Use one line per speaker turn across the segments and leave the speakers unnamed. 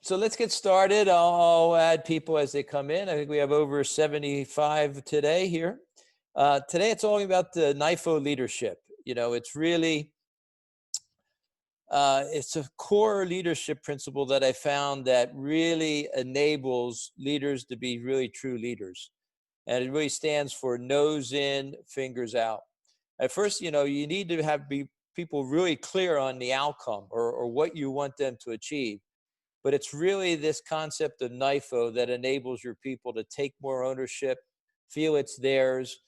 So let's get started. I'll add people as they come in. I think we have over 75 today here. Today it's all about the NIFO leadership. It's really, it's a core leadership principle that I found that really enables leaders to be really true leaders. And it really stands for nose in, fingers out. At first, you need to be people really clear on the outcome or what you want them to achieve. But it's really this concept of NIFO that enables your people to take more ownership, feel it's theirs,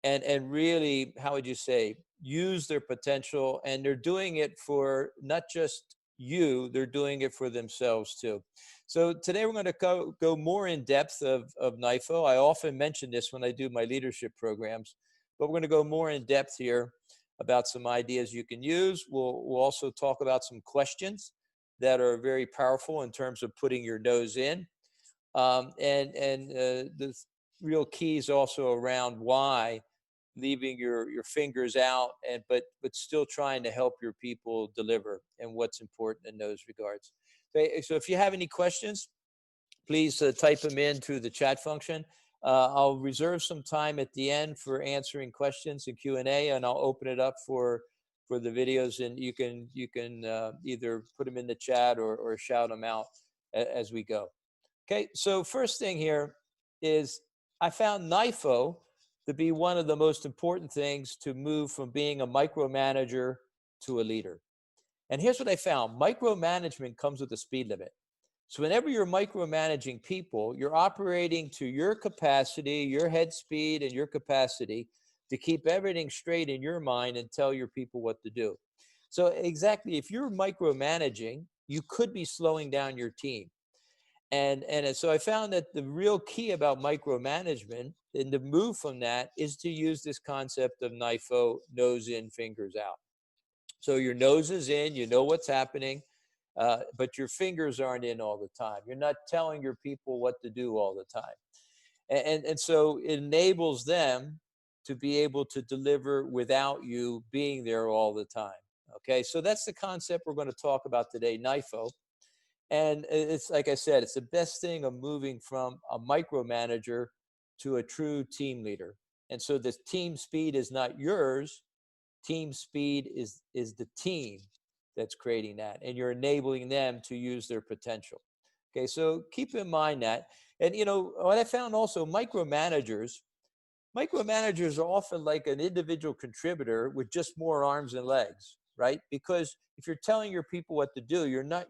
and really, how would you say, use their potential. And they're doing it for not just you, they're doing it for themselves too. So today we're going to go more in depth of NIFO. I often mention this when I do my leadership programs, but we're going to go more in depth here about some ideas you can use. We'll also talk about some questions that are very powerful in terms of putting your nose in. And the real keys also around why leaving your fingers out but still trying to help your people deliver and what's important in those regards. Okay, so if you have any questions, please type them in through the chat function. I'll reserve some time at the end for answering questions and Q&A, and I'll open it up for the videos, and you can either put them in the chat or shout them out as we go. Okay, so first thing here is I found NIFO to be one of the most important things to move from being a micromanager to a leader. And here's what I found. Micromanagement comes with a speed limit. So whenever you're micromanaging people, you're operating to your capacity, your head speed, and your capacity to keep everything straight in your mind and tell your people what to do. So exactly, if you're micromanaging, you could be slowing down your team. And so I found that the real key about micromanagement and the move from that is to use this concept of NIFO, nose in, fingers out. So your nose is in, you know what's happening, but your fingers aren't in all the time. You're not telling your people what to do all the time. And so it enables them to be able to deliver without you being there all the time. Okay, so that's the concept we're going to talk about today, NIFO. And it's like I said, it's the best thing of moving from a micromanager to a true team leader. And so the team speed is not yours. Team speed is the team that's creating that, and you're enabling them to use their potential. Okay, so keep in mind that. And what I found also, micromanagers are often like an individual contributor with just more arms and legs, right? Because if you're telling your people what to do, you're not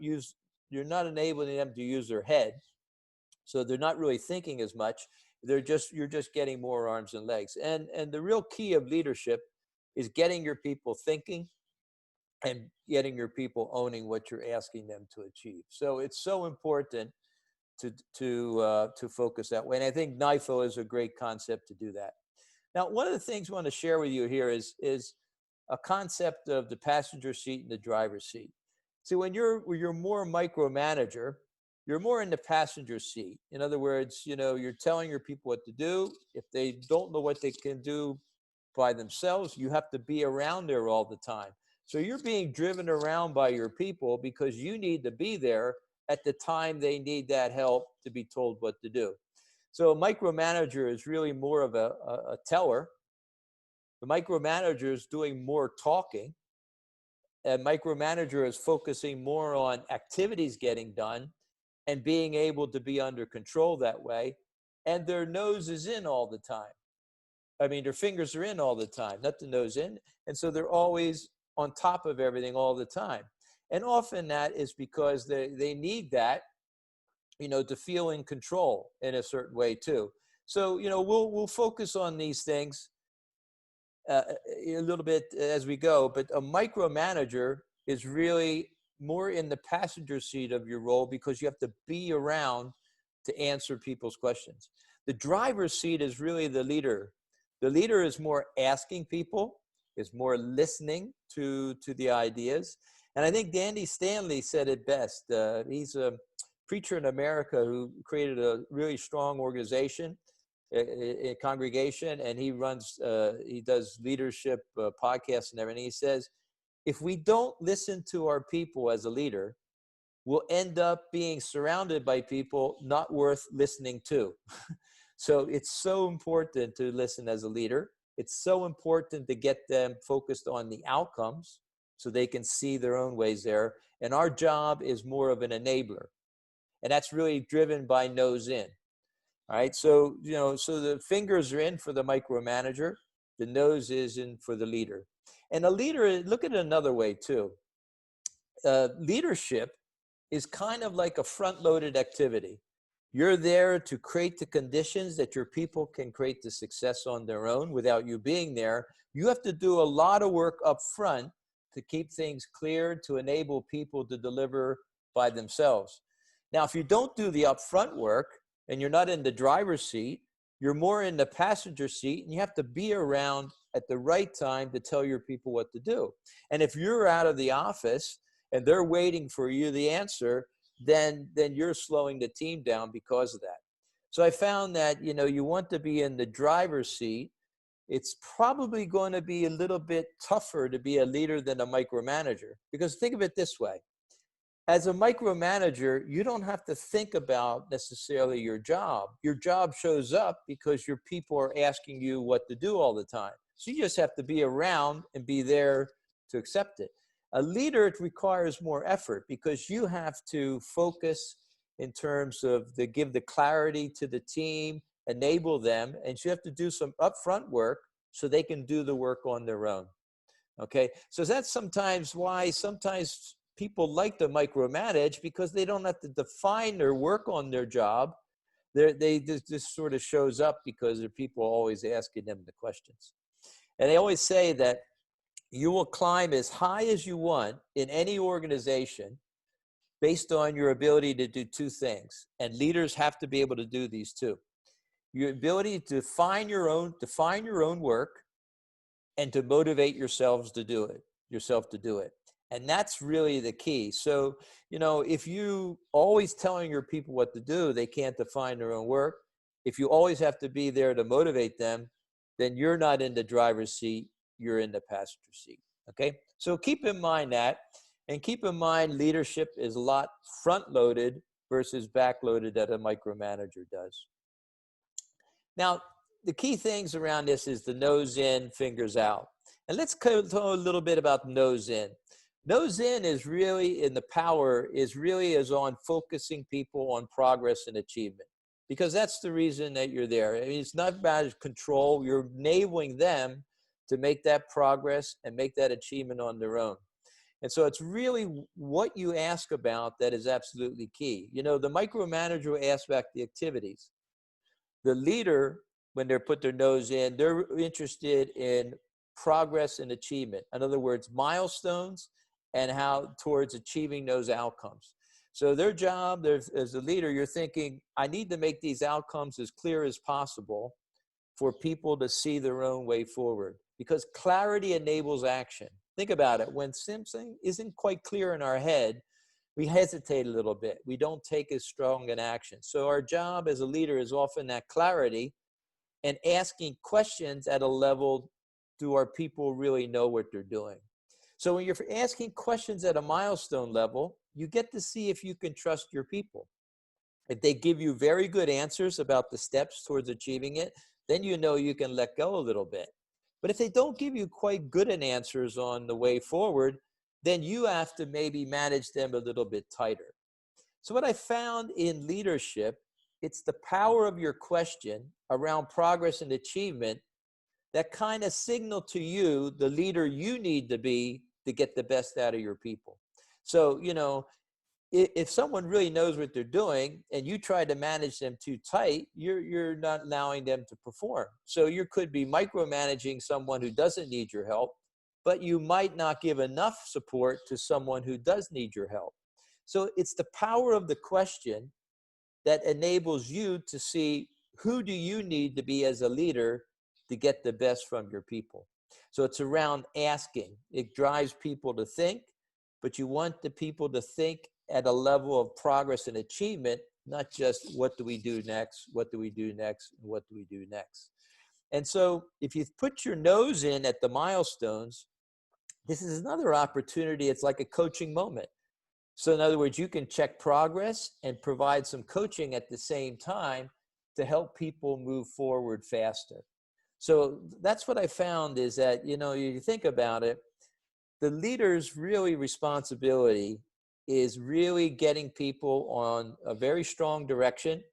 enabling them to use their head. So they're not really thinking as much. You're just getting more arms and legs. And the real key of leadership is getting your people thinking and getting your people owning what you're asking them to achieve. So it's so important to focus that way. And I think NIFO is a great concept to do that. Now, one of the things I want to share with you here is a concept of the passenger seat and the driver's seat. See, when you're more micromanager, you're more in the passenger seat. In other words, you're telling your people what to do. If they don't know what they can do by themselves, you have to be around there all the time. So you're being driven around by your people because you need to be there at the time they need that help to be told what to do. So a micromanager is really more of a teller. The micromanager is doing more talking. A micromanager is focusing more on activities getting done and being able to be under control that way. And their nose is in all the time. I mean, their fingers are in all the time, not the nose in. And so they're always on top of everything all the time. And often that is because they need that, to feel in control in a certain way too. So, we'll focus on these things a little bit as we go, but a micromanager is really more in the passenger seat of your role because you have to be around to answer people's questions. The driver's seat is really the leader. The leader is more asking people, is more listening to the ideas. And I think Dandy Stanley said it best. He's a preacher in America who created a really strong organization, a congregation, and he does leadership podcasts and everything. He says, if we don't listen to our people as a leader, will end up being surrounded by people not worth listening to. So it's so important to listen as a leader. It's so important to get them focused on the outcomes so they can see their own ways there. And our job is more of an enabler. And that's really driven by nose in. All right. So, so the fingers are in for the micromanager, the nose is in for the leader. And a leader, look at it another way too. Leadership is kind of like a front-loaded activity. You're there to create the conditions that your people can create the success on their own without you being there. You have to do a lot of work up front to keep things clear, to enable people to deliver by themselves. Now, if you don't do the upfront work and you're not in the driver's seat, you're more in the passenger seat, and you have to be around at the right time to tell your people what to do. And if you're out of the office and they're waiting for you the answer, then you're slowing the team down because of that. So I found that, you want to be in the driver's seat. It's probably going to be a little bit tougher to be a leader than a micromanager, because think of it this way. As a micromanager, you don't have to think about necessarily your job. Your job shows up because your people are asking you what to do all the time. So you just have to be around and be there to accept it. A leader, it requires more effort because you have to focus in terms of give the clarity to the team, enable them, and you have to do some upfront work so they can do the work on their own. Okay, so that's sometimes why sometimes people like to micromanage, because they don't have to define their work on their job. They just sort of shows up because there are people always asking them the questions. And they always say that you will climb as high as you want in any organization based on your ability to do two things. And leaders have to be able to do these two. Your ability to define your own work and to motivate yourself to do it. And that's really the key. So, if you always telling your people what to do, they can't define their own work. If you always have to be there to motivate them, then you're not in the driver's seat, you're in the passenger seat. Okay? So keep in mind that, and keep in mind leadership is a lot front-loaded versus back-loaded that a micromanager does. Now, the key things around this is the nose in, fingers out. And let's talk a little bit about nose in. Nose in is really, in the power, is on focusing people on progress and achievement, because that's the reason that you're there. I mean, it's not about control. You're enabling them to make that progress and make that achievement on their own. And so it's really what you ask about that is absolutely key. The micromanager will ask back the activities. The leader, when they're put their nose in, they're interested in progress and achievement. In other words, milestones and how towards achieving those outcomes. So their job as a leader, you're thinking, I need to make these outcomes as clear as possible for people to see their own way forward, because clarity enables action. Think about it. When something isn't quite clear in our head, we hesitate a little bit. We don't take as strong an action. So our job as a leader is often that clarity and asking questions at a level, do our people really know what they're doing? So when you're asking questions at a milestone level, you get to see if you can trust your people. If they give you very good answers about the steps towards achieving it, then you know you can let go a little bit. But if they don't give you quite good an answers on the way forward, then you have to maybe manage them a little bit tighter. So what I found in leadership, it's the power of your question around progress and achievement that kind of signal to you the leader you need to be to get the best out of your people. So, if someone really knows what they're doing and you try to manage them too tight, you're not allowing them to perform. So you could be micromanaging someone who doesn't need your help, but you might not give enough support to someone who does need your help. So it's the power of the question that enables you to see, who do you need to be as a leader to get the best from your people? So it's around asking. It drives people to think, but you want the people to think at a level of progress and achievement, not just what do we do next, what do we do next, and what do we do next. And so if you put your nose in at the milestones, this is another opportunity. It's like a coaching moment. So in other words, you can check progress and provide some coaching at the same time to help people move forward faster. So that's what I found is that, you know, you think about it, the leader's really responsibility is really getting people on a very strong direction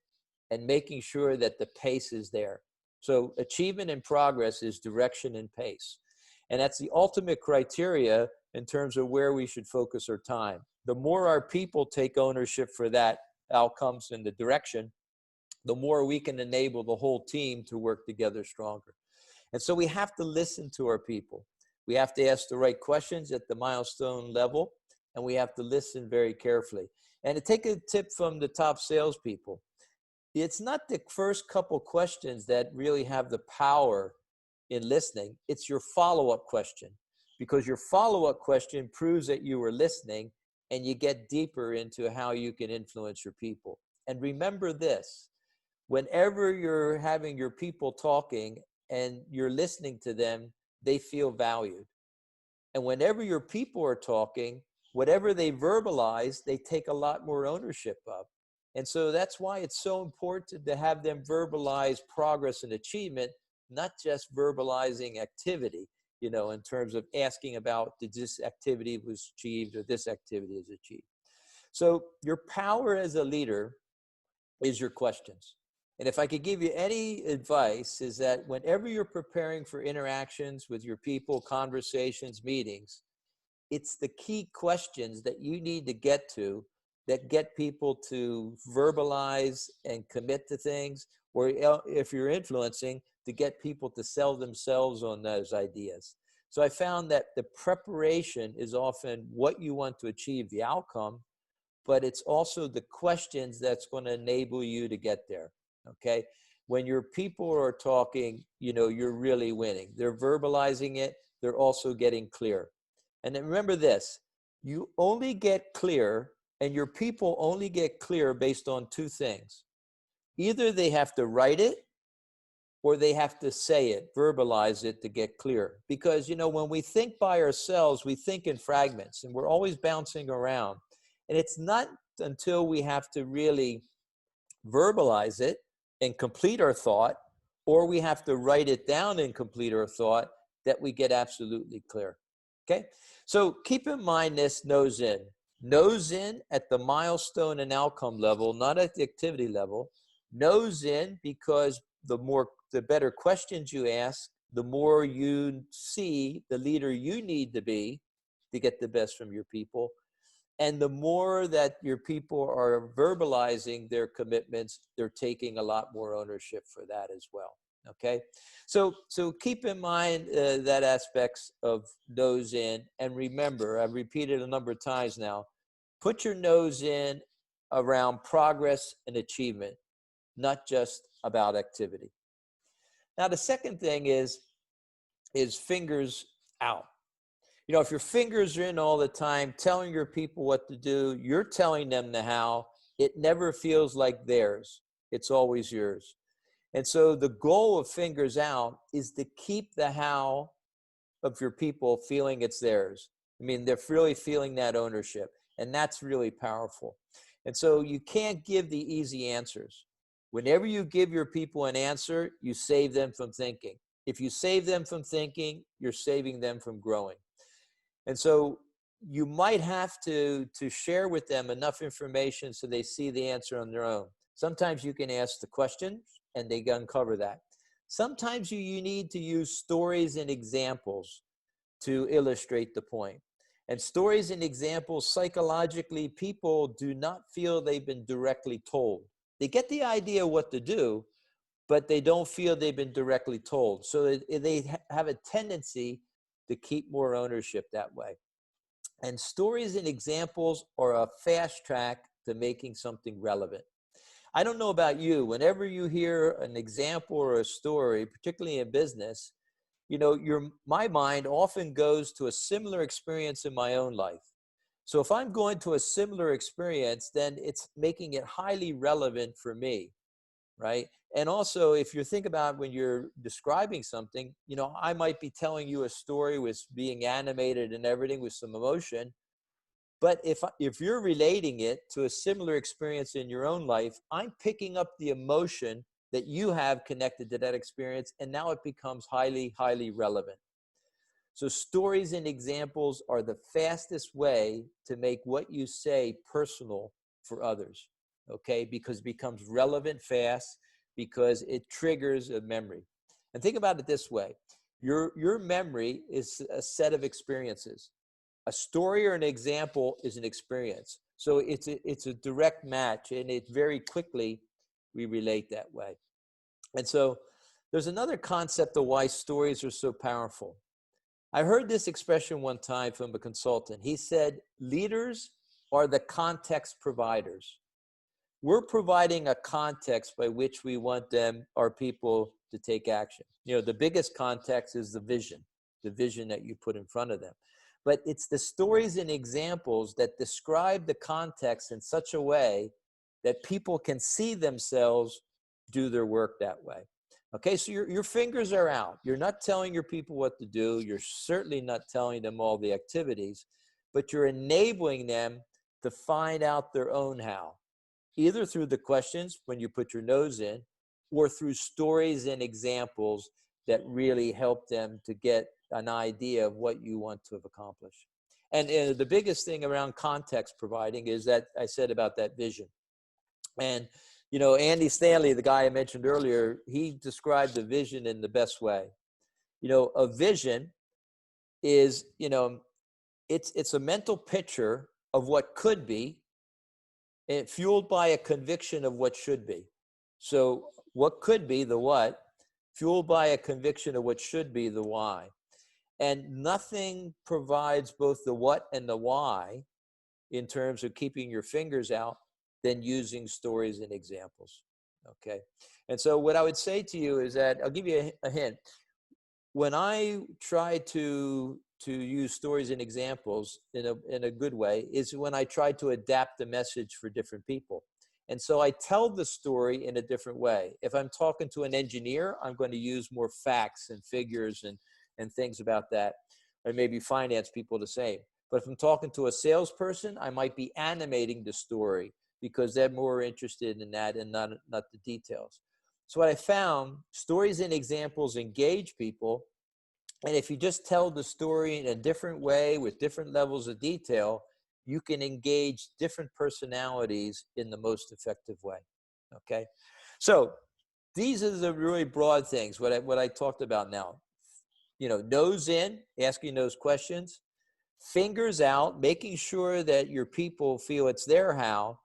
and making sure that the pace is there. So achievement and progress is direction and pace. And that's the ultimate criteria in terms of where we should focus our time. The more our people take ownership for that outcomes in the direction, the more we can enable the whole team to work together stronger. And so we have to listen to our people. We have to ask the right questions at the milestone level, and we have to listen very carefully. And to take a tip from the top salespeople, it's not the first couple questions that really have the power in listening. It's your follow-up question, because your follow-up question proves that you were listening and you get deeper into how you can influence your people. And remember this, whenever you're having your people talking and you're listening to them, they feel valued. And whenever your people are talking, whatever they verbalize, they take a lot more ownership of. And so that's why it's so important to have them verbalize progress and achievement, not just verbalizing activity, you know, in terms of asking about did this activity was achieved or this activity is achieved. So your power as a leader is your questions. And if I could give you any advice, is that whenever you're preparing for interactions with your people, conversations, meetings, it's the key questions that you need to get to that get people to verbalize and commit to things, or if you're influencing, to get people to sell themselves on those ideas. So I found that the preparation is often what you want to achieve, the outcome, but it's also the questions that's going to enable you to get there. Okay. When your people are talking, you know, you're really winning. They're verbalizing it. They're also getting clear. And then remember this, you only get clear and your people only get clear based on two things. Either they have to write it or they have to say it, verbalize it to get clear. Because, you know, when we think by ourselves, we think in fragments and we're always bouncing around. And it's not until we have to really verbalize it and complete our thought, or we have to write it down and complete our thought, that we get absolutely clear. Okay? So keep in mind this nose in. Nose in at the milestone and outcome level, not at the activity level. Nose in because the better questions you ask, the more you see the leader you need to be to get the best from your people. And the more that your people are verbalizing their commitments, they're taking a lot more ownership for that as well. Okay, so keep in mind that aspects of nose in, and remember, I've repeated a number of times now, put your nose in around progress and achievement, not just about activity. Now, the second thing is fingers out. You know, if your fingers are in all the time, telling your people what to do, you're telling them the how, it never feels like theirs. It's always yours. And so the goal of fingers out is to keep the how of your people feeling it's theirs. I mean, they're really feeling that ownership, and that's really powerful. And so you can't give the easy answers. Whenever you give your people an answer, you save them from thinking. If you save them from thinking, you're saving them from growing. And so you might have to share with them enough information so they see the answer on their own. Sometimes you can ask the question and they uncover that. Sometimes you need to use stories and examples to illustrate the point. And stories and examples, psychologically, people do not feel they've been directly told. They get the idea what to do, but they don't feel they've been directly told. So they have a tendency to keep more ownership that way. And stories and examples are a fast track to making something relevant. I don't know about you, whenever you hear an example or a story, particularly in business, you know, my mind often goes to a similar experience in my own life. So if I'm going to a similar experience, then it's making it highly relevant for me, right? And also, if you think about when you're describing something, you know, I might be telling you a story with being animated and everything with some emotion, But if you're relating it to a similar experience in your own life, I'm picking up the emotion that you have connected to that experience, and now it becomes highly, highly relevant. So stories and examples are the fastest way to make what you say personal for others, okay? Because it becomes relevant fast, because it triggers a memory. And think about it this way. Your memory is a set of experiences. A story or an example is an experience. So it's a direct match, and it very quickly we relate that way. And so there's another concept of why stories are so powerful. I heard this expression one time from a consultant. He said, leaders are the context providers. We're providing a context by which we want our people to take action. The biggest context is the vision that you put in front of them. But it's the stories and examples that describe the context in such a way that people can see themselves do their work that way. Okay, so your fingers are out. You're not telling your people what to do. You're certainly not telling them all the activities, but you're enabling them to find out their own how, either through the questions when you put your nose in, or through stories and examples that really help them to get an idea of what you want to have accomplished. And the biggest thing around context providing is that I said about that vision. And, Andy Stanley, the guy I mentioned earlier, he described the vision in the best way. A vision is, it's a mental picture of what could be, and fueled by a conviction of what should be. So what could be, the what, fueled by a conviction of what should be, the why. And nothing provides both the what and the why in terms of keeping your fingers out than using stories and examples. Okay. And so what I would say to you is that, I'll give you a hint. When I try to use stories and examples in a good way, is when I try to adapt the message for different people. And so I tell the story in a different way. If I'm talking to an engineer, I'm going to use more facts and figures and things about that, or maybe finance people the same. But if I'm talking to a salesperson, I might be animating the story because they're more interested in that and not the details. So what I found, stories and examples engage people. And if you just tell the story in a different way with different levels of detail, you can engage different personalities in the most effective way. Okay. So these are the really broad things, what I talked about now. Nose in, asking those questions, fingers out, making sure that your people feel it's their how.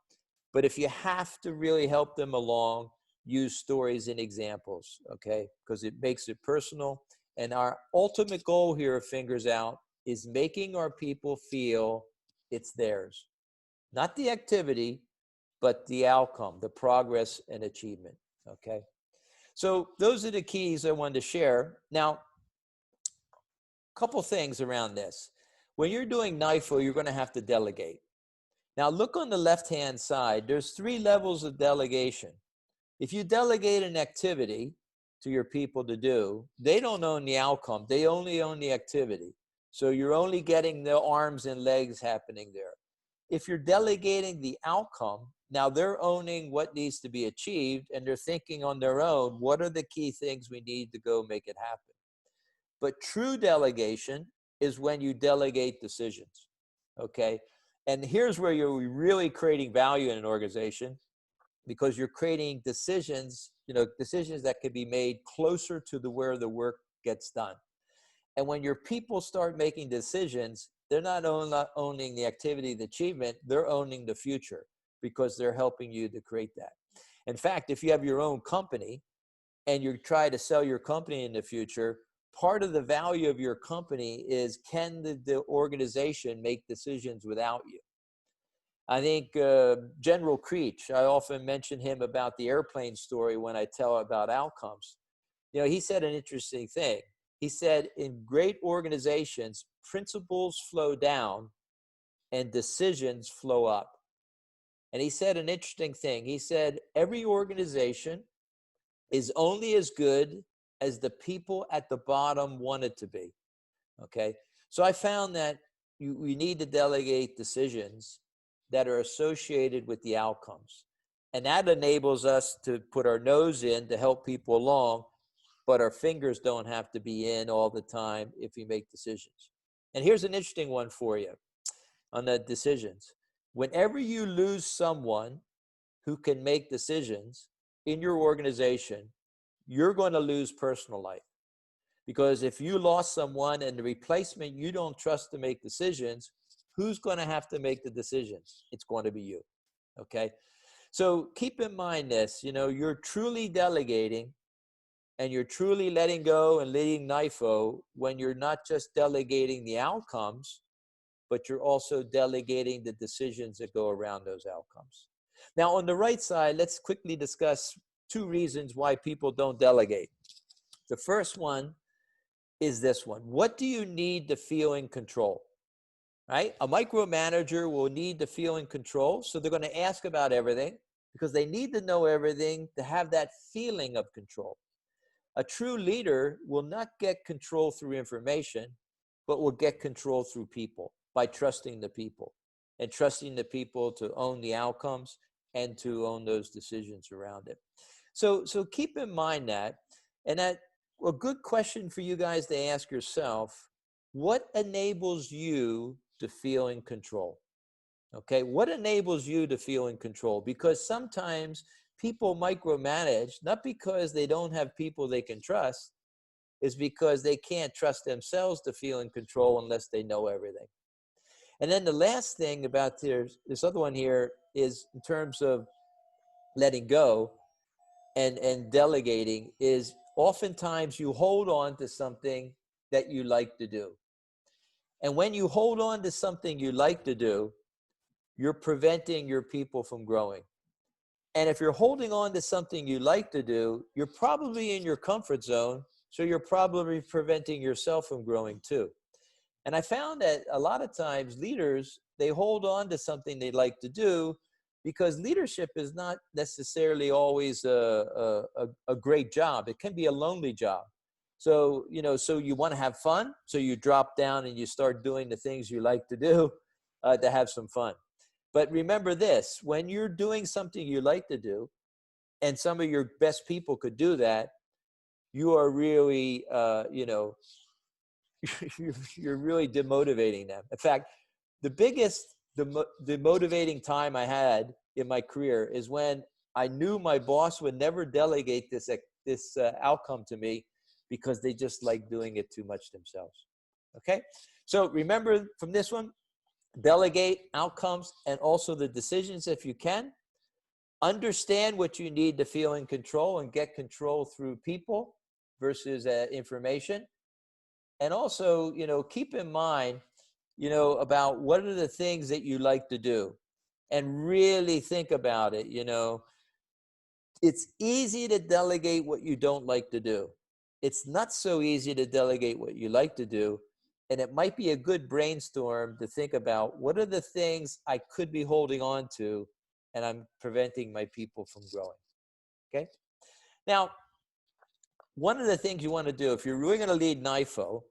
But if you have to really help them along, use stories and examples, okay? Because it makes it personal. And our ultimate goal here of Fingers Out is making our people feel it's theirs. Not the activity, but the outcome, the progress and achievement, okay? So those are the keys I wanted to share. Now, a couple things around this. When you're doing NIFO, you're going to have to delegate. Now, look on the left-hand side. There's 3 levels of delegation. If you delegate an activity to your people to do, they don't own the outcome. They only own the activity. So you're only getting the arms and legs happening there. If you're delegating the outcome, now they're owning what needs to be achieved, and they're thinking on their own, what are the key things we need to go make it happen? But true delegation is when you delegate decisions, okay? And here's where you're really creating value in an organization, because you're creating decisions, decisions that can be made closer to where the work gets done. And when your people start making decisions, they're not owning the activity, the achievement, they're owning the future, because they're helping you to create that. In fact, if you have your own company and you try to sell your company in the future, part of the value of your company is, can the organization make decisions without you? I think General Creech, I often mention him about the airplane story when I tell about outcomes. He said an interesting thing. He said, in great organizations, principles flow down and decisions flow up. And he said an interesting thing. He said, every organization is only as good as the people at the bottom want it to be. Okay. So I found that, we need to delegate decisions that are associated with the outcomes. And that enables us to put our nose in to help people along, but our fingers don't have to be in all the time if we make decisions. And here's an interesting one for you on the decisions. Whenever you lose someone who can make decisions in your organization, you're going to lose personal life. Because if you lost someone and the replacement you don't trust to make decisions, who's going to have to make the decisions? It's going to be you. Okay. So keep in mind this, you're truly delegating and you're truly letting go and leading NIFO when you're not just delegating the outcomes, but you're also delegating the decisions that go around those outcomes. Now, on the right side, let's quickly discuss 2 reasons why people don't delegate. The first one is this one. What do you need to feel in control? Right? A micromanager will need to feel in control, so they're going to ask about everything because they need to know everything to have that feeling of control. A true leader will not get control through information, but will get control through people by trusting the people and trusting the people to own the outcomes and to own those decisions around it. So keep in mind that, and that a good question for you guys to ask yourself, what enables you to feel in control? Okay, what enables you to feel in control? Because sometimes people micromanage, not because they don't have people they can trust, is because they can't trust themselves to feel in control unless they know everything. And then the last thing about this other one here is in terms of letting go and delegating is oftentimes you hold on to something that you like to do. And when you hold on to something you like to do, you're preventing your people from growing. And if you're holding on to something you like to do, you're probably in your comfort zone, so you're probably preventing yourself from growing too. And I found that a lot of times leaders, they hold on to something they like to do because leadership is not necessarily always a great job. It can be a lonely job. So, so you want to have fun, so you drop down and you start doing the things you like to do to have some fun. But remember this, when you're doing something you like to do, and some of your best people could do that, you are really, you're really demotivating them. In fact, the biggest demotivating time I had in my career is when I knew my boss would never delegate this outcome to me because they just like doing it too much themselves. Okay? So remember from this one, delegate outcomes and also the decisions if you can. Understand what you need to feel in control and get control through people versus information. And also, keep in mind, about what are the things that you like to do and really think about it. It's easy to delegate what you don't like to do. It's not so easy to delegate what you like to do. And it might be a good brainstorm to think about what are the things I could be holding on to and I'm preventing my people from growing. Okay. Now, one of the things you want to do, if you're really going to lead NIFO,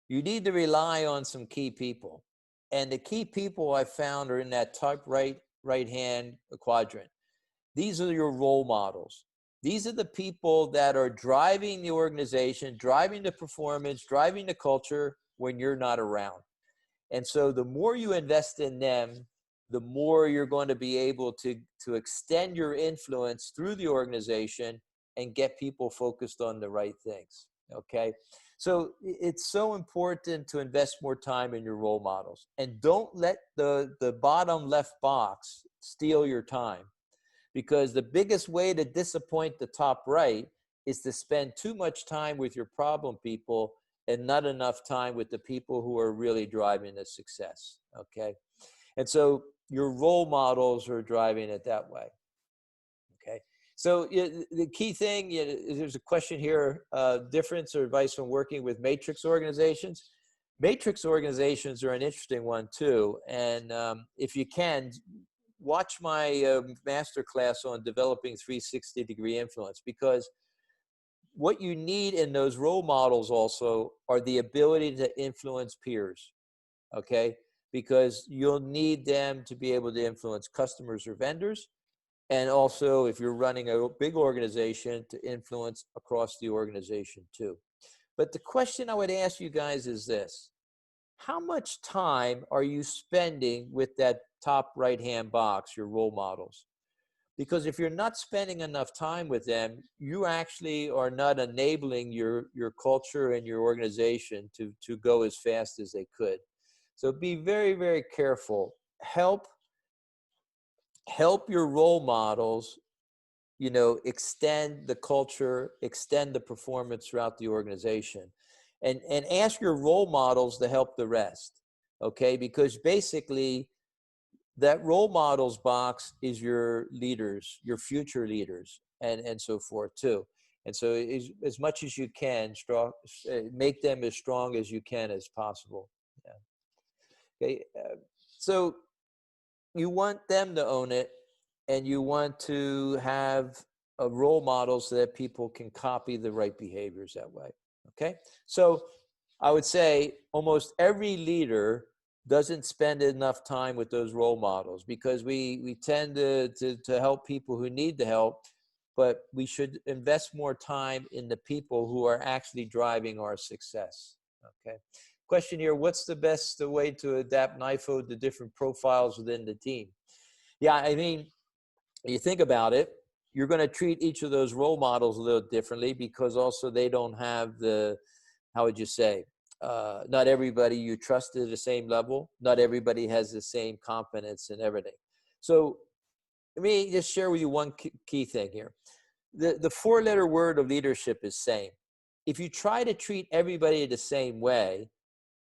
you need to rely on some key people. And the key people I found are in that top right-hand quadrant. These are your role models. These are the people that are driving the organization, driving the performance, driving the culture when you're not around. And so the more you invest in them, the more you're going to be able to extend your influence through the organization and get people focused on the right things. Okay. So it's so important to invest more time in your role models, and don't let the bottom left box steal your time, because the biggest way to disappoint the top right is to spend too much time with your problem people and not enough time with the people who are really driving the success. Okay. And so your role models are driving it that way. Okay. So the key thing, there's a question here, difference or advice from working with matrix organizations. Matrix organizations are an interesting one too. And if you can, watch my masterclass on developing 360-degree influence, because what you need in those role models also are the ability to influence peers. Okay. because you'll need them to be able to influence customers or vendors. And also, if you're running a big organization, to influence across the organization too. But the question I would ask you guys is this: how much time are you spending with that top right-hand box, your role models? Because if you're not spending enough time with them, you actually are not enabling your culture and your organization to go as fast as they could. So be very, very careful. Help your role models, extend the culture, extend the performance throughout the organization. And ask your role models to help the rest, okay? Because basically, that role models box is your leaders, your future leaders, and so forth too. And so as much as you can, make them as strong as you can as possible. Yeah. Okay. So you want them to own it, and you want to have a role model so that people can copy the right behaviors that way. Okay. So I would say almost every leader doesn't spend enough time with those role models, because we tend to help people who need the help, but we should invest more time in the people who are actually driving our success. Okay. Question here: what's the best way to adapt NIFO to different profiles within the team? Yeah, I mean, you think about it, you're going to treat each of those role models a little differently, because also they don't have the, how would you say, not everybody you trust at the same level. Not everybody has the same confidence in everything. So let me just share with you one key thing here. The four-letter word of leadership is same. If you try to treat everybody the same way,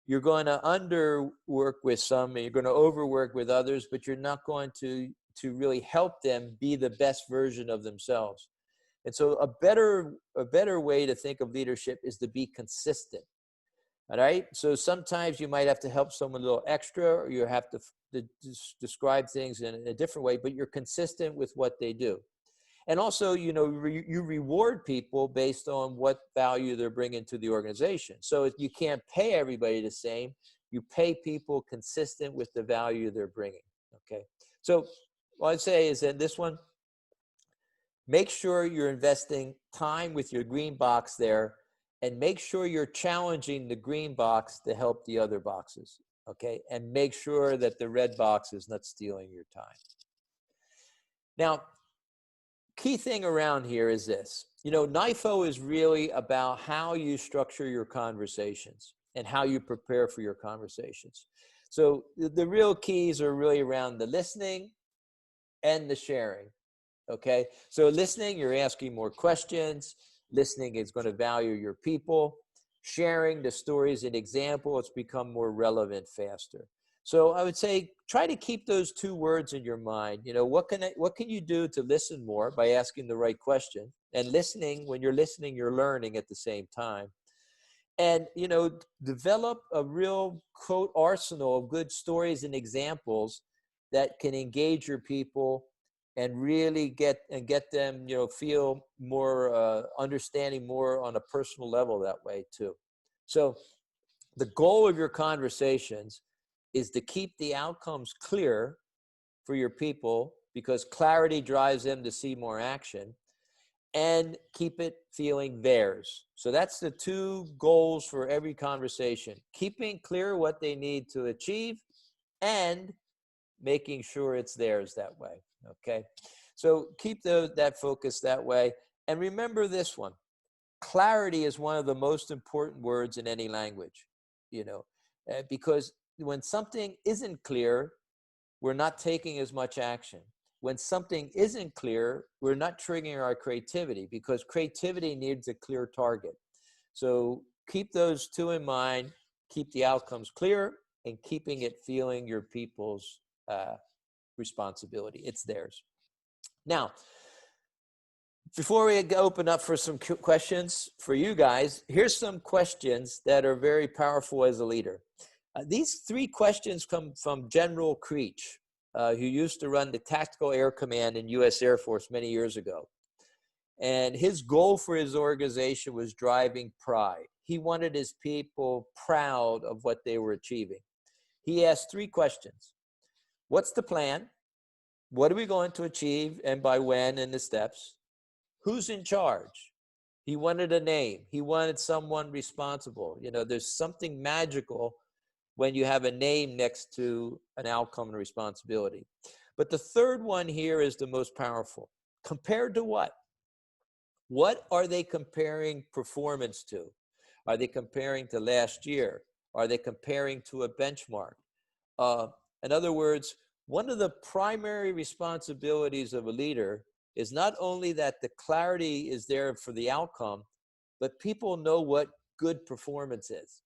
you're going to underwork with some, and you're going to overwork with others, but you're not going to really help them be the best version of themselves. And so a better way to think of leadership is to be consistent. All right. So sometimes you might have to help someone a little extra, or you have to describe things in a different way, but you're consistent with what they do. And also, you reward people based on what value they're bringing to the organization. So if you can't pay everybody the same, you pay people consistent with the value they're bringing. Okay. So what I'd say is that this one, make sure you're investing time with your green box there, and make sure you're challenging the green box to help the other boxes. Okay. And make sure that the red box is not stealing your time. Now, key thing around here is this. NIFO is really about how you structure your conversations and how you prepare for your conversations. So the real keys are really around the listening and the sharing. Okay. So listening, you're asking more questions. Listening is going to value your people. Sharing the stories and example, it's become more relevant faster. So I would say try to keep those two words in your mind. What can you do to listen more by asking the right question? And listening, when you're listening, you're learning at the same time. And, develop a real quote arsenal of good stories and examples that can engage your people and really get them, feel more understanding more on a personal level that way too. So the goal of your conversations is to keep the outcomes clear for your people, because clarity drives them to see more action, and keep it feeling theirs. So that's the two goals for every conversation: keeping clear what they need to achieve, and making sure it's theirs that way. Okay. So keep that focus that way. And remember this one: clarity is one of the most important words in any language, because when something isn't clear, we're not taking as much action. When something isn't clear, we're not triggering our creativity, because creativity needs a clear target. So keep those two in mind, keep the outcomes clear, and keeping it feeling your people's responsibility. It's theirs. Now, before we open up for some questions for you guys, here's some questions that are very powerful as a leader. These three questions come from General Creech, who used to run the Tactical Air Command in U.S. Air Force many years ago. And his goal for his organization was driving pride. He wanted his people proud of what they were achieving. He asked 3 questions. What's the plan? What are we going to achieve and by when and the steps? Who's in charge? He wanted a name. He wanted someone responsible. You know, there's something magical when you have a name next to an outcome and responsibility. But the third one here is the most powerful. Compared to what? What are they comparing performance to? Are they comparing to last year? Are they comparing to a benchmark? In other words, one of the primary responsibilities of a leader is not only that the clarity is there for the outcome, but people know what good performance is,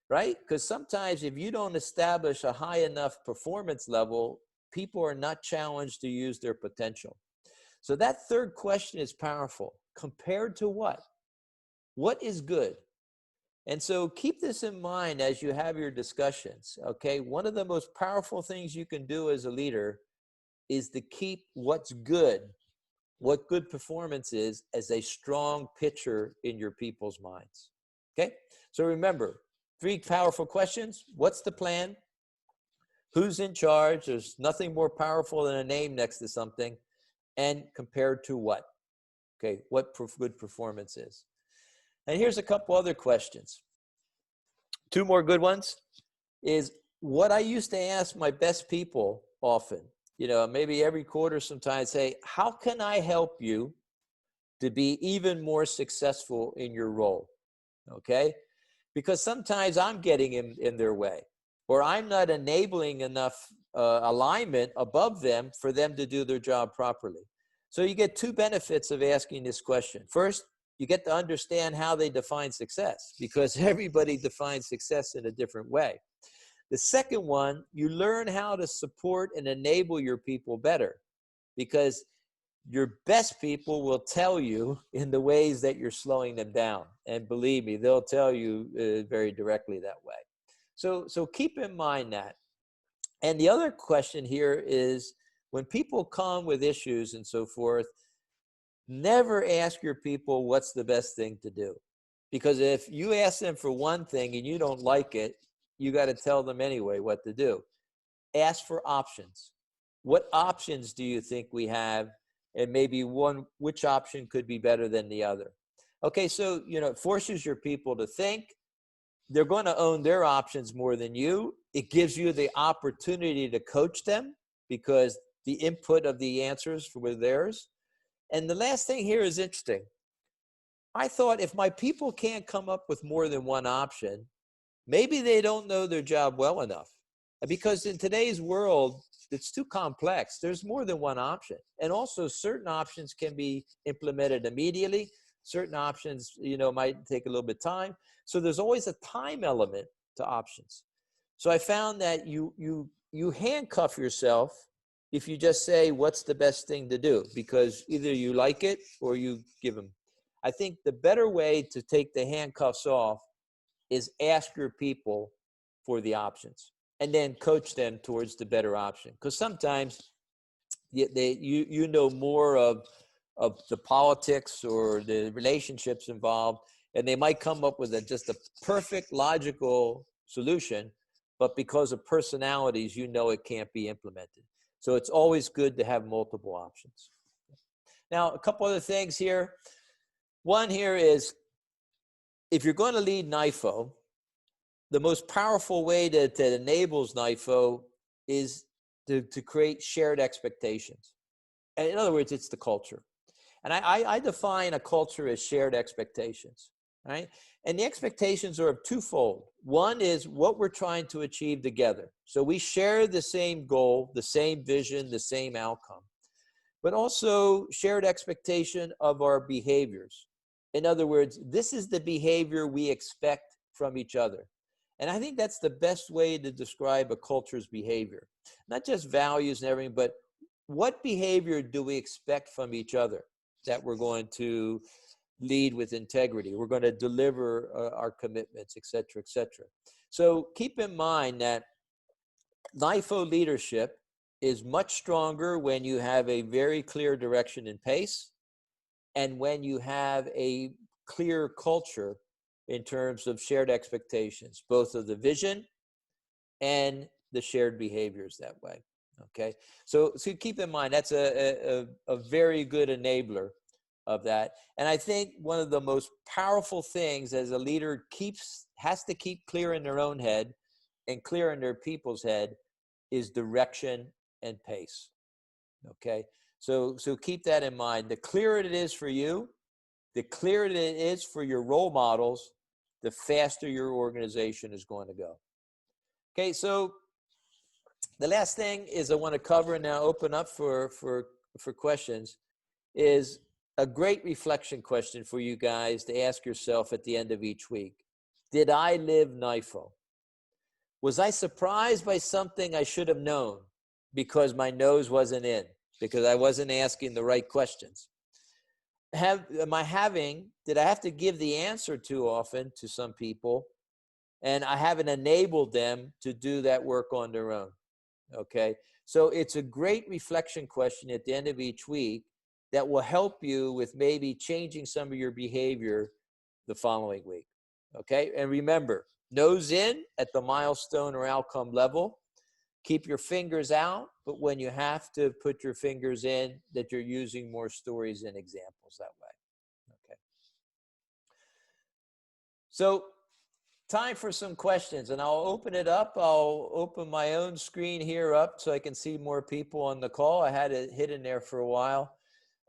right? Because sometimes if you don't establish a high enough performance level, people are not challenged to use their potential. So that third question is powerful. Compared to what? What is good? And so keep this in mind as you have your discussions, okay? One of the most powerful things you can do as a leader is to keep what's good, what good performance is, as a strong picture in your people's minds, okay? So remember, 3 powerful questions. What's the plan? Who's in charge? There's nothing more powerful than a name next to something. And compared to what? Okay, what good performance is. And here's a couple other questions. 2 more good ones is what I used to ask my best people often, you know, maybe every quarter sometimes, say, how can I help you to be even more successful in your role? Okay? Because sometimes I'm getting in their way, or I'm not enabling enough alignment above them for them to do their job properly. So you get 2 benefits of asking this question. First, you get to understand how they define success, because everybody defines success in a different way. The second one, you learn how to support and enable your people better, because your best people will tell you in the ways that you're slowing them down. And believe me, they'll tell you very directly that way. So keep in mind that. And the other question here is, when people come with issues and so forth, never ask your people what's the best thing to do. Because if you ask them for one thing and you don't like it, you got to tell them anyway what to do. Ask for options. What options do you think we have? And maybe which option could be better than the other? Okay, so, you know, it forces your people to think. They're going to own their options more than you. It gives you the opportunity to coach them, because the input of the answers were theirs. And the last thing here is interesting. I thought, if my people can't come up with more than one option, maybe they don't know their job well enough. Because in today's world, it's too complex. There's more than one option. And also, certain options can be implemented immediately. Certain options, you know, might take a little bit of time. So there's always a time element to options. So I found that you handcuff yourself if you just say what's the best thing to do, because either you like it or you give them. I think the better way to take the handcuffs off is ask your people for the options and then coach them towards the better option. Because sometimes you know more of the politics or the relationships involved, and they might come up with just a perfect logical solution, but because of personalities, you know it can't be implemented. So it's always good to have multiple options. Now, a couple other things here. One here is, if you're going to lead NIFO, the most powerful way that enables NIFO is to create shared expectations. And in other words, it's the culture. And I define a culture as shared expectations, right? And the expectations are of twofold. One is what we're trying to achieve together. So we share the same goal, the same vision, the same outcome, but also shared expectation of our behaviors. In other words, this is the behavior we expect from each other. And I think that's the best way to describe a culture's behavior. Not just values and everything, but what behavior do we expect from each other that we're going to lead with integrity? We're going to deliver our commitments, et cetera, et cetera. So keep in mind that NIFO leadership is much stronger when you have a very clear direction and pace, and when you have a clear culture in terms of shared expectations, both of the vision and the shared behaviors that way. Okay, so keep in mind that's a very good enabler of that. And I think one of the most powerful things as a leader has to keep clear in their own head and clear in their people's head is direction and pace. Okay, so keep that in mind. The clearer it is for you, the clearer it is for your role models, the faster your organization is going to go. Okay, so the last thing is I want to cover and now open up for questions is a great reflection question for you guys to ask yourself at the end of each week. Did I live NIFO? Was I surprised by something I should have known because my nose wasn't in, because I wasn't asking the right questions? Did I have to give the answer too often to some people, and I haven't enabled them to do that work on their own? Okay, so it's a great reflection question at the end of each week that will help you with maybe changing some of your behavior the following week. Okay, and remember, nose in at the milestone or outcome level. Keep your fingers out, but when you have to put your fingers in, that you're using more stories and examples that way. Okay. So time for some questions, and I'll open it up. I'll open my own screen here up so I can see more people on the call. I had it hidden there for a while.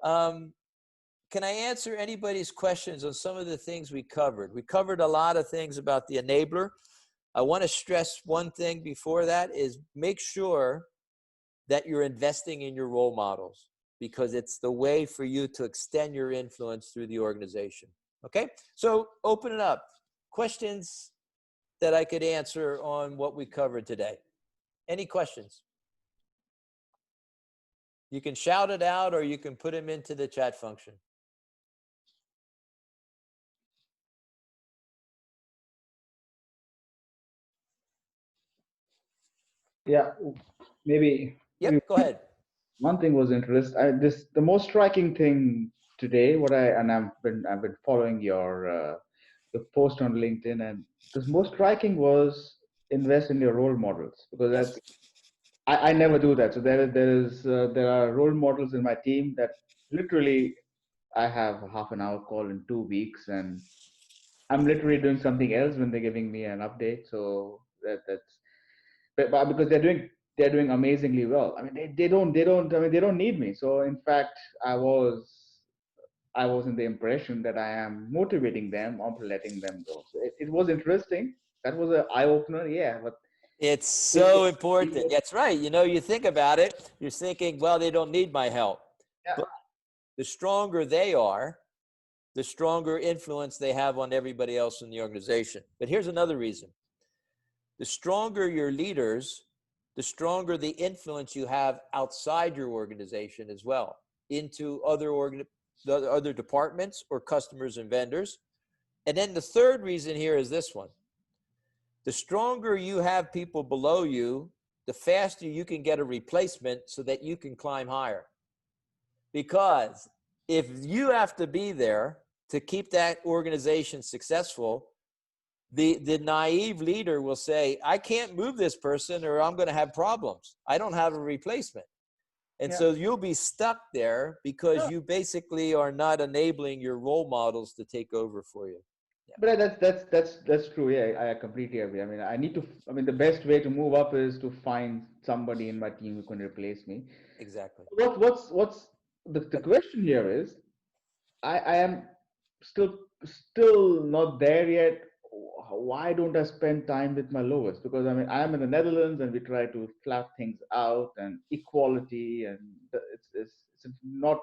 Can I answer anybody's questions on some of the things we covered? We covered a lot of things about the enabler. I want to stress one thing before that is make sure that you're investing in your role models, because it's the way for you to extend your influence through the organization. Okay, so open it up. Questions that I could answer on what we covered today. Any questions? You can shout it out or you can put them into the chat function.
Yeah, maybe.
Yep, go ahead.
One thing was interesting. The most striking thing today, I've been following your post on LinkedIn, and the most striking was invest in your role models, because
Yes.
I never do that. So there are role models in my team that literally I have a half an hour call in 2 weeks, and I'm literally doing something else when they're giving me an update. So that's but because they're doing amazingly well. I mean, they don't need me. So in fact, I was in the impression that I am motivating them or letting them go. So it was interesting. That was an eye opener. Yeah, but
It's so important. That's right. You know, you think about it, you're thinking, well, they don't need my help.
yeah,
But the stronger they are, the stronger influence they have on everybody else in the organization. But here's another reason. The stronger your leaders, the stronger the influence you have outside your organization as well, into other departments or customers and vendors. And then the third reason here is this one. The stronger you have people below you, the faster you can get a replacement so that you can climb higher. Because if you have to be there to keep that organization successful, the naive leader will say, I can't move this person or I'm going to have problems. I don't have a replacement. And so you'll be stuck there because you basically are not enabling your role models to take over for you. Yeah.
But that's true. Yeah, I completely agree. I mean, I mean, the best way to move up is to find somebody in my team who can replace me.
Exactly.
What's the question here is, I am still not there yet. Why don't I spend time with my lowest? Because I mean, I am in the Netherlands, and we try to flat things out and equality, and it's not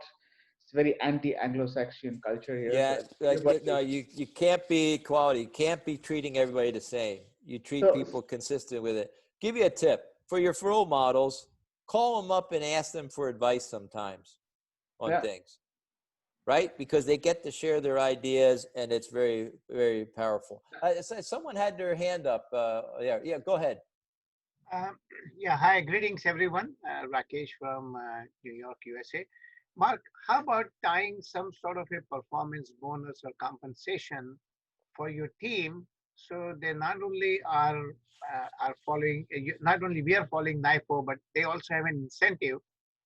it's very anti-Anglo-Saxon culture here. So
Yeah, no, you can't be equality. You can't be treating everybody the same. You treat
so
people consistent with it. Give you a tip for your role models. Call them up and ask them for advice sometimes on
yeah.
things, right? Because they get to share their ideas, and it's very, very powerful. Someone had their hand up. Yeah, go ahead.
Um, yeah, hi, greetings everyone. Rakesh from New York, USA. Mark, how about tying some sort of a performance bonus or compensation for your team So they not only are following, not only we are following NIFO, but they also have an incentive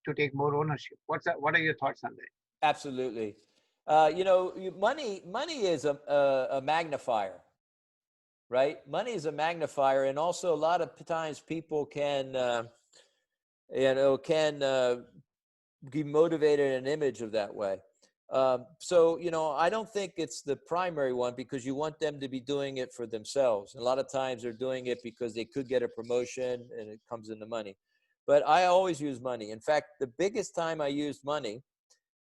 to take more ownership. What are your thoughts on that?
Absolutely. Money is a magnifier, right? Money is a magnifier, and also a lot of times people can be motivated in an image of that way. So, I don't think it's the primary one, because you want them to be doing it for themselves. And a lot of times they're doing it because they could get a promotion and it comes into money. But I always use money. In fact, the biggest time I used money,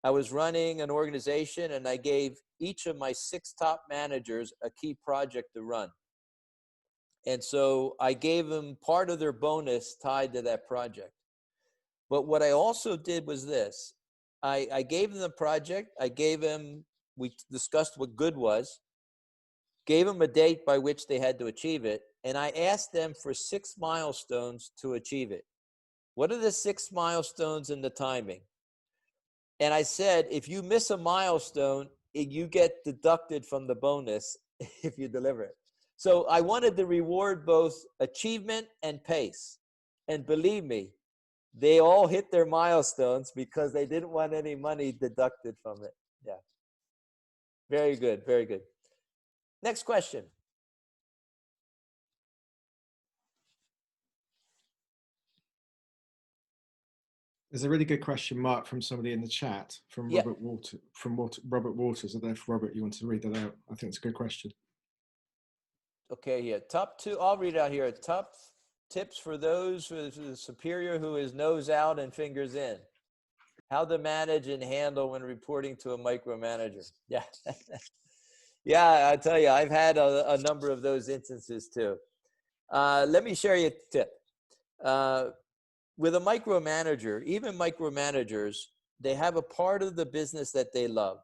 I was running an organization and I gave each of my 6 top managers a key project to run. And so I gave them part of their bonus tied to that project. But what I also did was this. I gave them the project. We discussed what good was, gave them a date by which they had to achieve it, and I asked them for 6 milestones to achieve it. What are the 6 milestones in the timing? And I said, if you miss a milestone, you get deducted from the bonus if you deliver it. So I wanted to reward both achievement and pace. And believe me, they all hit their milestones because they didn't want any money deducted from it. Yeah. Very good. Very good. Next question.
There's a really good question mark from somebody in the chat from
Yeah.
Robert Robert Waters. I don't know if Robert, you want to read that out. I think it's a good question.
Okay, yeah. Top 2, I'll read out here. Top tips for those with a superior who is nose out and fingers in. How to manage and handle when reporting to a micromanager. Yeah. Yeah, I tell you, I've had a number of those instances too. Let me share you a tip. With a micromanager, even micromanagers, they have a part of the business that they love,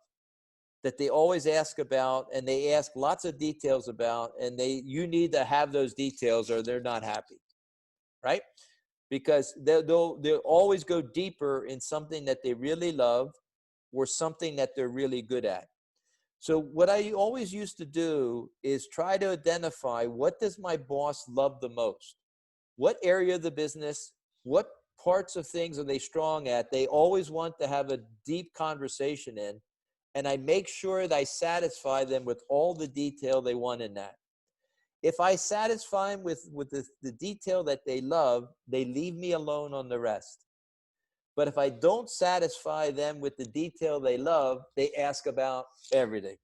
that they always ask about, and they ask lots of details about, and you need to have those details or they're not happy, right? Because they'll always go deeper in something that they really love or something that they're really good at. So what I always used to do is try to identify, what does my boss love the most? What area of the business, what parts of things are they strong at? They always want to have a deep conversation in, and I make sure that I satisfy them with all the detail they want in that. If I satisfy them with the detail that they love, they leave me alone on the rest. But if I don't satisfy them with the detail they love, they ask about everything.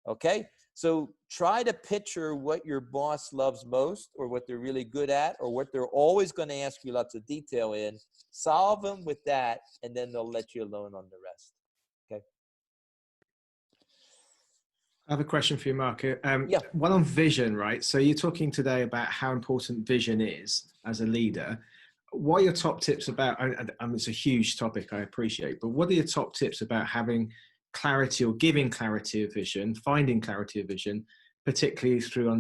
Okay? So try to picture what your boss loves most, or what they're really good at, or what they're always going to ask you lots of detail in. Solve them with that, and then they'll let you alone on the rest. Okay?
I have a question for you, Mark.
Yeah.
One on vision, right? So you're talking today about how important vision is as a leader. What are your top tips about, it's a huge topic, I appreciate, but what are your top tips about having clarity or giving clarity of vision, finding clarity of vision, particularly through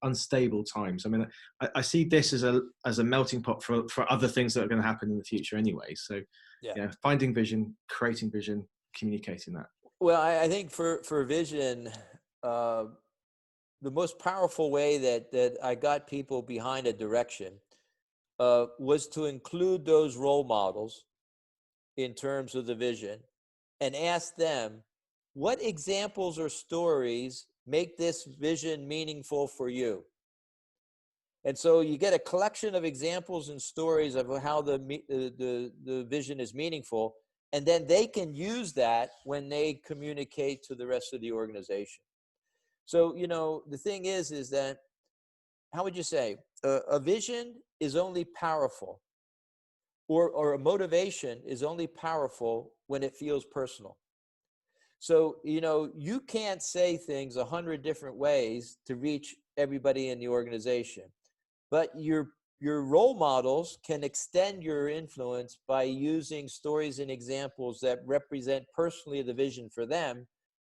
unstable times? I mean, I see this as a melting pot for other things that are going to happen in the future anyway. So yeah, finding vision, creating vision, communicating that.
Well, I think for vision, the most powerful way that I got people behind a direction was to include those role models in terms of the vision, and ask them, what examples or stories make this vision meaningful for you? And so you get a collection of examples and stories of how the vision is meaningful, and then they can use that when they communicate to the rest of the organization. So, the thing is that, how would you say, a vision is only powerful, or a motivation is only powerful when it feels personal. So, you can't say things 100 different ways to reach everybody in the organization, but your role models can extend your influence by using stories and examples that represent personally the vision for them,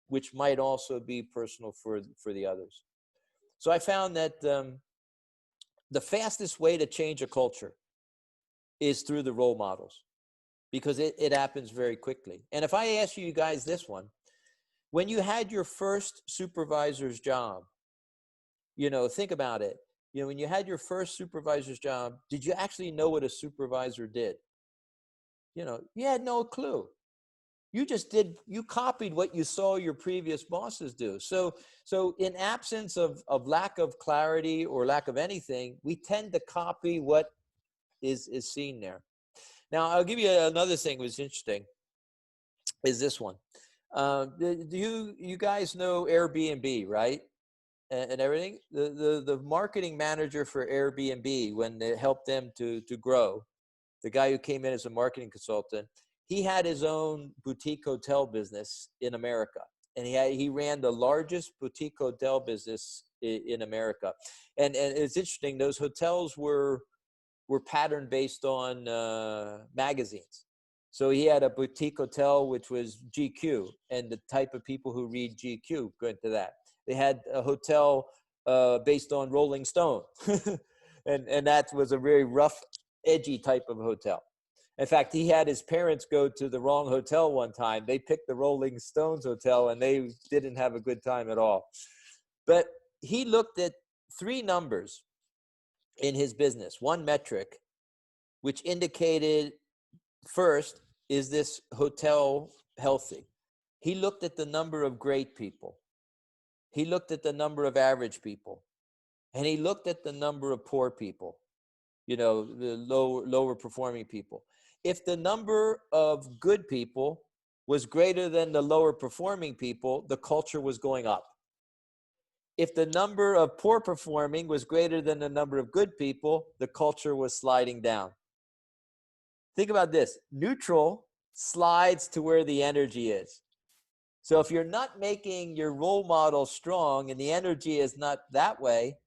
which might also be personal for the others. So I found that the fastest way to change a culture is through the role models, because it happens very quickly. And if I ask you guys this one, when you had your first supervisor's job, think about it. When you had your first supervisor's job, did you actually know what a supervisor did? You had no clue. You copied what you saw your previous bosses do. So in absence of lack of clarity or lack of anything, we tend to copy what is seen there. Now, I'll give you another thing that was interesting, is this one. Do you guys know Airbnb, right? And everything? The marketing manager for Airbnb, when they helped them to grow, the guy who came in as a marketing consultant, he had his own boutique hotel business in America. And he ran the largest boutique hotel business in America. And it's interesting, those hotels were patterned based on magazines. So he had a boutique hotel, which was GQ, and the type of people who read GQ go into that. They had a hotel based on Rolling Stone. and that was a very rough, edgy type of hotel. In fact, he had his parents go to the wrong hotel one time. They picked the Rolling Stones hotel, and they didn't have a good time at all. But he looked at 3 numbers in his business, 1 metric, which indicated, first, is this hotel healthy? He looked at the number of great people. He looked at the number of average people. And he looked at the number of poor people, the lower performing people. If the number of good people was greater than the lower performing people, the culture was going up. If the number of poor performing was greater than the number of good people, the culture was sliding down. Think about this. Neutral slides to where the energy is. So if you're not making your role model strong and the energy is not that way,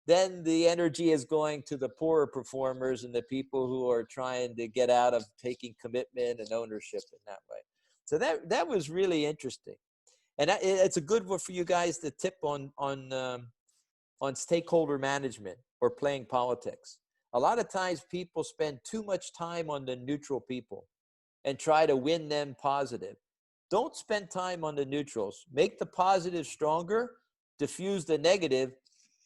then the energy is going to the poorer performers and the people who are trying to get out of taking commitment and ownership in that way. So that was really interesting. And it's a good one for you guys to tip on stakeholder management or playing politics. A lot of times people spend too much time on the neutral people and try to win them positive. Don't spend time on the neutrals. Make the positive stronger, diffuse the negative,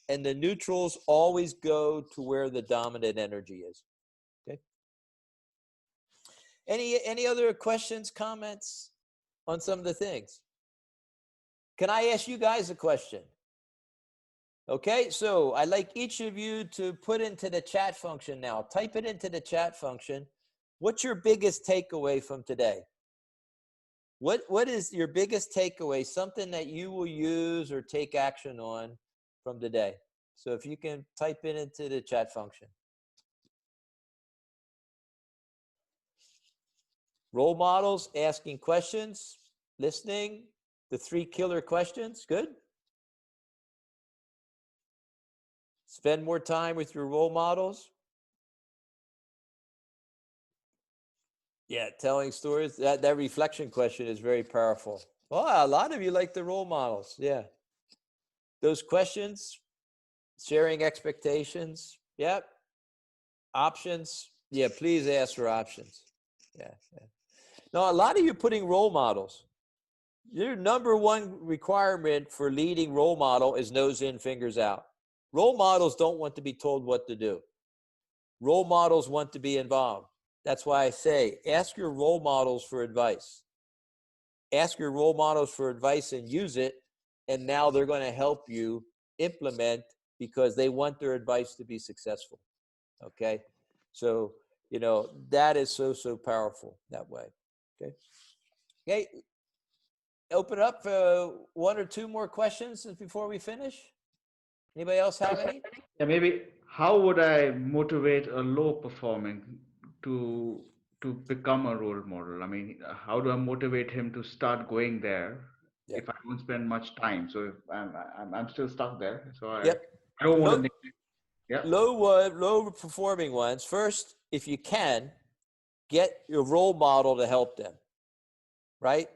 and the neutrals always go to where the dominant energy is. Okay. Any other questions, comments on some of the things? Can I ask you guys a question? Okay, so I'd like each of you to put into the chat function now. Type it into the chat function. What's your biggest takeaway from today? What is your biggest takeaway, something that you will use or take action on from today? So if you can type it into the chat function. Role models, asking questions, listening, the 3 killer questions. Good. Spend more time with your role models. Yeah, telling stories. That reflection question is very powerful. Oh, a lot of you like the role models. Yeah. Those questions, sharing expectations. Yep. Options. Yeah, please ask for options. Yeah. Now, a lot of you putting role models. Your number 1 requirement for leading role model is nose in, fingers out. Role models don't want to be told what to do. Role models want to be involved. That's why I say, ask your role models for advice. Ask your role models for advice and use it, and now they're going to help you implement because they want their advice to be successful. Okay? So, that is so powerful that way. Okay? Okay. Open up for 1 or 2 more questions before we finish. Anybody else have any?
Yeah, maybe how would I motivate a low performing to become a role model? I mean, how do I motivate him to start going there
Yeah.
if I don't spend much time? So if I'm still stuck there. So I
Yep.
don't want to. Yeah.
Low performing ones. First, if you can, get your role model to help them, right?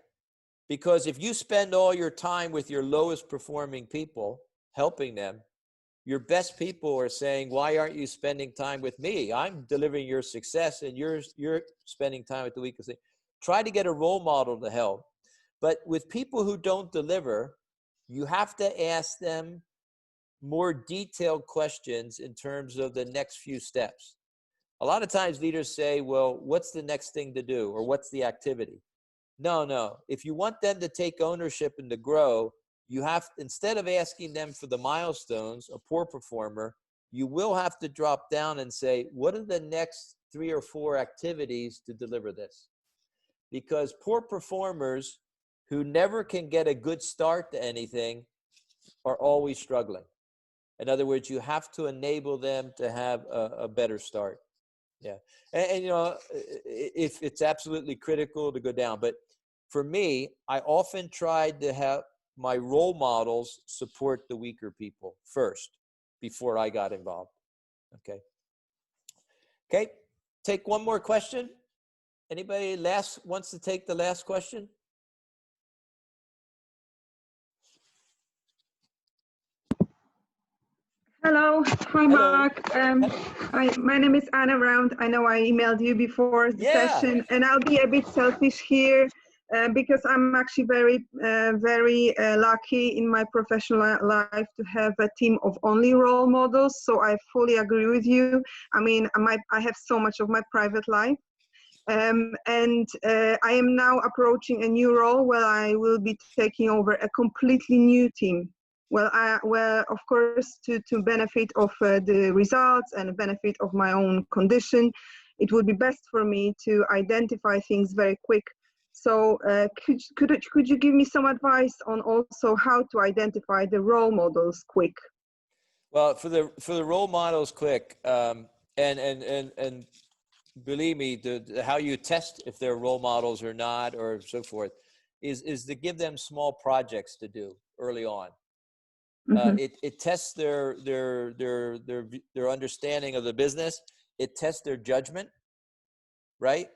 Because if you spend all your time with your lowest performing people, helping them, your best people are saying, why aren't you spending time with me? I'm delivering your success and you're spending time with the weakest. Try to get a role model to help. But with people who don't deliver, you have to ask them more detailed questions in terms of the next few steps. A lot of times leaders say, well, what's the next thing to do? Or what's the activity? No. If you want them to take ownership and to grow, you have, instead of asking them for the milestones, a poor performer, you will have to drop down and say, what are the next 3 or 4 activities to deliver this? Because poor performers who never can get a good start to anything are always struggling. In other words, you have to enable them to have a better start. Yeah. And, you know, if it's absolutely critical to go down, but for me, I often tried to have my role models support the weaker people first before I got involved. Okay. Take one more question. Anybody wants to take the last question?
Hello. Hi,
Hello.
Mark. Hi, my name is Anna Round. I know I emailed you before the session, and I'll be a bit selfish here because I'm actually very lucky in my professional life to have a team of only role models. So I fully agree with you. I mean, I have so much of my private life. And I am now approaching a new role where I will be taking over a completely new team. Well, of course, to benefit of the results and benefit of my own condition, it would be best for me to identify things very quick. So could you give me some advice on also how to identify the role models quick?
Well, for the role models quick, and believe me, how you test if they're role models or not, or so forth, is to give them small projects to do early on. It tests their understanding of the business. It tests their judgment, right?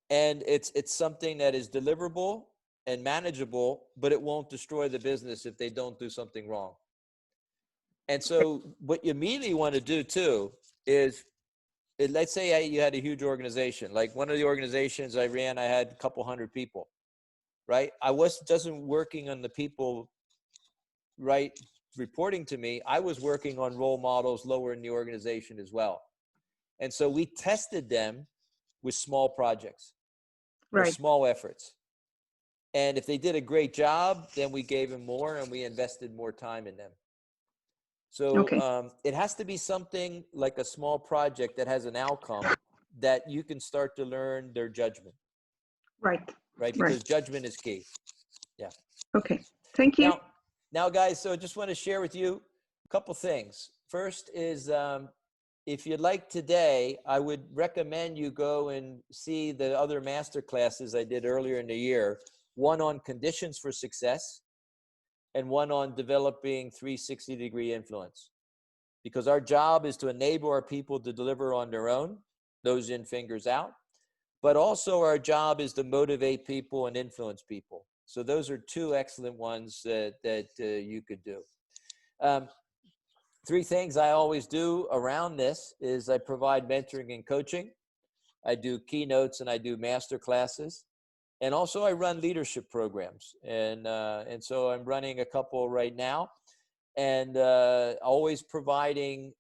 And it's something that is deliverable and manageable, but it won't destroy the business if they don't do something wrong. And so what you immediately want to do too is, let's say you had a huge organization. Like one of the organizations I ran, I had a couple hundred people, right? I wasn't working on the people, right, reporting to me. I was working on role models lower in the organization as well. And so we tested them with small projects, or small efforts. And if they did a great job, then we gave them more and we invested more time in them. So it has to be something like a small project that has an outcome that you can start to learn their judgment. Right, because judgment is key. Yeah.
Okay, thank you.
Now, guys, so I just want to share with you a couple things. First is, if you'd like today, I would recommend you go and see the other master classes I did earlier in the year, one on conditions for success and one on developing 360-degree influence. Because our job is to enable our people to deliver on their own, nose in, fingers out. But also our job is to motivate people and influence people. So those are 2 excellent ones that you could do. 3 things I always do around this is I provide mentoring and coaching. I do keynotes and I do master classes. And also I run leadership programs. And so I'm running a couple right now, and always providing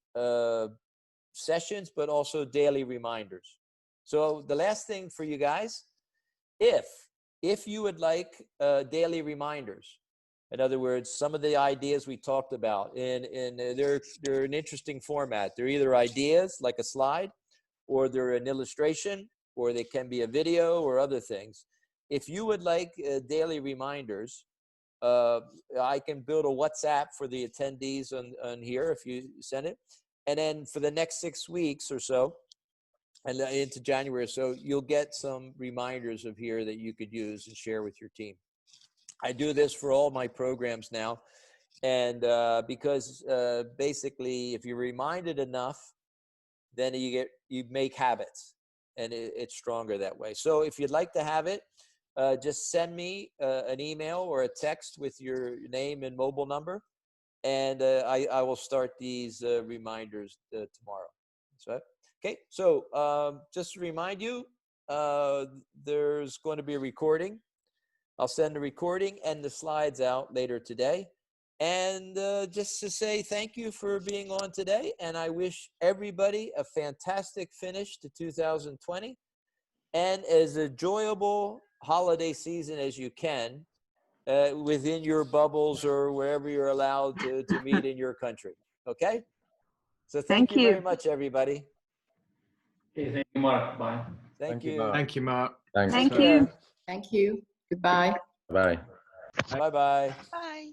sessions, but also daily reminders. So the last thing for you guys, if you would like daily reminders, in other words, some of the ideas we talked about, they're an interesting format. They're either ideas like a slide, or they're an illustration, or they can be a video or other things. If you would like daily reminders, I can build a WhatsApp for the attendees on here if you send it. And then for the next 6 weeks or so, and into January or so, you'll get some reminders of here that you could use and share with your team. I do this for all my programs now. And because basically, if you're reminded enough, then you make habits, and it's stronger that way. So if you'd like to have it, just send me an email or a text with your name and mobile number, and I will start these reminders tomorrow. So, okay, so just to remind you, there's going to be a recording. I'll send the recording and the slides out later today. And just to say thank you for being on today. And I wish everybody a fantastic finish to 2020 and as enjoyable holiday season as you can within your bubbles or wherever you're allowed to meet in your country. Okay? So thank you very much, everybody.
Okay, thank you, Mark. Bye.
Thank you.
Mark.
Thank you, Mark.
Thanks.
Thank
Take
you.
care.
Thank you. Goodbye.
Bye.
Bye-bye.
Bye.